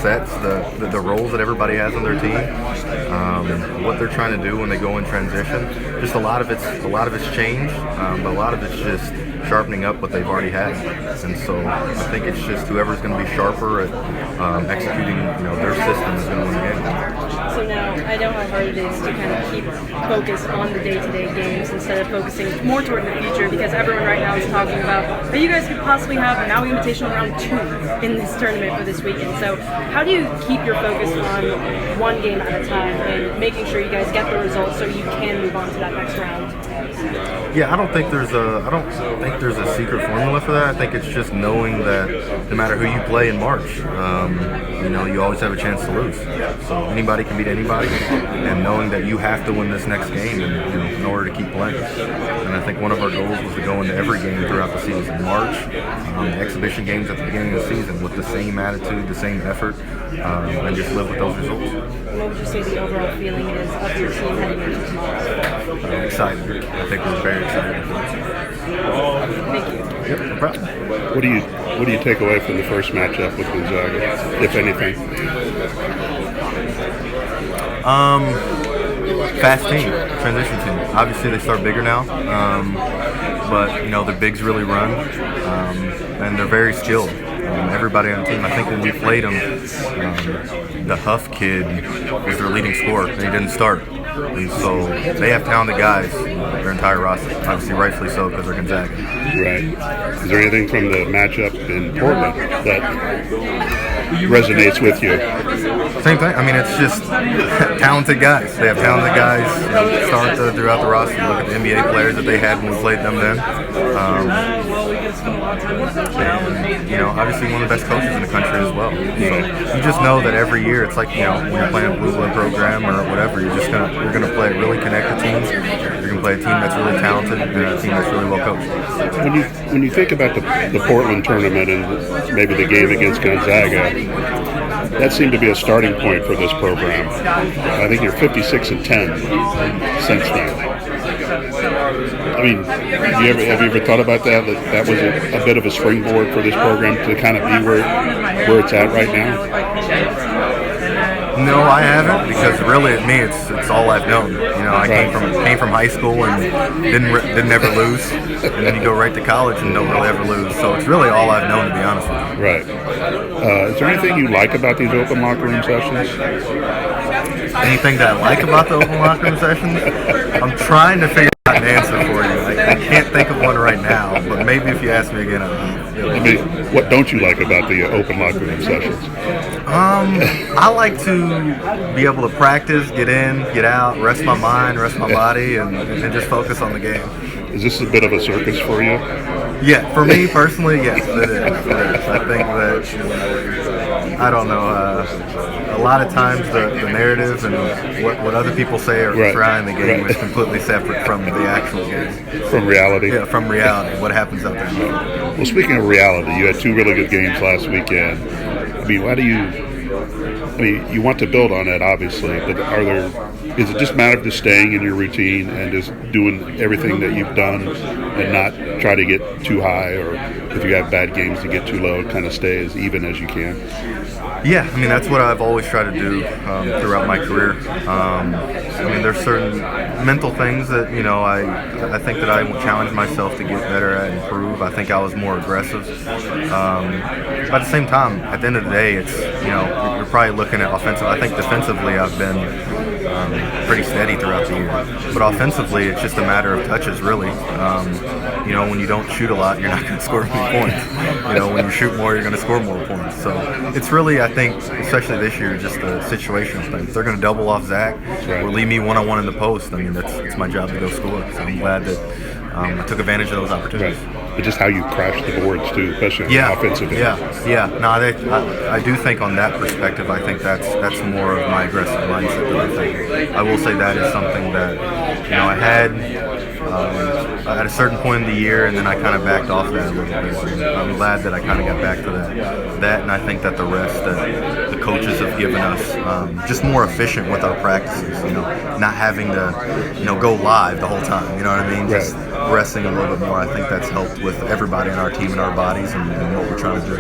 sets, the roles that everybody has on their team, what they're trying to do when they go in transition. Just a lot of it's change, but a lot of it's just sharpening up what they've already had. And so I think it's just whoever's going to be sharper at executing their system is going to win the game. So now, I know how hard it is to kind of keep focused on the day-to-day games instead of focusing more toward the future, because everyone right now is talking about how you guys could possibly have a Maui Invitational round 2 in this tournament for this weekend. So how do you keep your focus on one game at a time and making sure you guys get the results so you can move on to that next round? Yeah, I don't think there's a secret formula for that. I think it's just knowing that no matter who you play in March, you always have a chance to lose. So anybody can beat anybody, and knowing that you have to win this next game in order to keep playing. And I think one of our goals was to go into every game throughout the season. March, exhibition games at the beginning of the season with the same attitude, the same effort, and just live with those results. What would you say the overall feeling is of your team heading into tomorrow? I'm excited. I think we're very excited. Thank you. Yep, no problem. What do you take away from the first matchup with Gonzaga, if anything? Fast team, transition team. Obviously, they start bigger now, but the bigs really run, and they're very skilled. Everybody on the team. I think when we played them, the Huff kid was their leading scorer, and he didn't start. And so they have talented guys, their entire roster. Obviously, rightfully so, because they're Gonzaga. Right. Is there anything from the matchup in Portland that resonates with you? Same thing. I mean, it's just talented guys. They have talented guys. Start throughout the roster. Look at the NBA players that they had when we played them then. Obviously one of the best coaches in the country as well. So you just know that every year it's like, when you're playing a blue blood program or whatever, you're gonna play really connected teams. You're gonna play a team that's really talented and a team that's really well coached. When you think about the Portland tournament and maybe the game against Gonzaga, that seemed to be a starting point for this program. I think you're 56-10 since then. I mean, have you ever thought about that was a bit of a springboard for this program to kind of be where it's at right now? No, I haven't, because really at me it's all I've known. I came from high school and didn't ever lose, and then you go right to college and don't really ever lose. So it's really all I've known, to be honest with you. Right. Is there anything you like about these open locker room sessions? Anything that I like about the open locker room sessions? I'm trying to figure out an answer for you. I can't think of one right now, but maybe if you ask me again, what don't you like about the open locker room sessions? I like to be able to practice, get in, get out, rest my mind, rest my body, and just focus on the game. Is this a bit of a circus for you? Yeah, for me personally, yes, it is. I think that, I don't know, a lot of times the narrative and what other people say are trying the game is completely separate from the actual game. From reality? Yeah, from reality, what happens out there. Well, speaking of reality, you had 2 really good games last weekend. I mean, you want to build on that, obviously, but is it just a matter of just staying in your routine and just doing everything that you've done and not try to get too high, or if you have bad games to get too low, kind of stay as even as you can? Yeah, I mean, that's what I've always tried to do throughout my career. I mean, there's certain mental things that, I think that I challenge myself to get better at and improve. I think I was more aggressive. But at the same time, at the end of the day, it's, you're probably looking at offensive. I think defensively I've been pretty steady throughout the year. But offensively, it's just a matter of touches, really. When you don't shoot a lot, you're not going to score many points. When you shoot more, you're going to score more points. So it's really, I think, especially this year, just a situational thing. If they're going to double off Zach or leave me one-on-one in the post, I mean, it's my job to go score. So I'm glad that I took advantage of those opportunities. But just how you crash the boards, too, especially on the offensive end. Yeah. No, I do think on that perspective, I think that's more of my aggressive mindset that I think. I will say that is something that, I had at a certain point in the year, and then I kind of backed off that a little bit. I'm glad that I kind of got back to that, and I think that the rest that the coaches have given us, just more efficient with our practices, not having to, go live the whole time, you know what I mean? Just resting a little bit more. I think that's helped with everybody in our team and our bodies and what we're trying to do.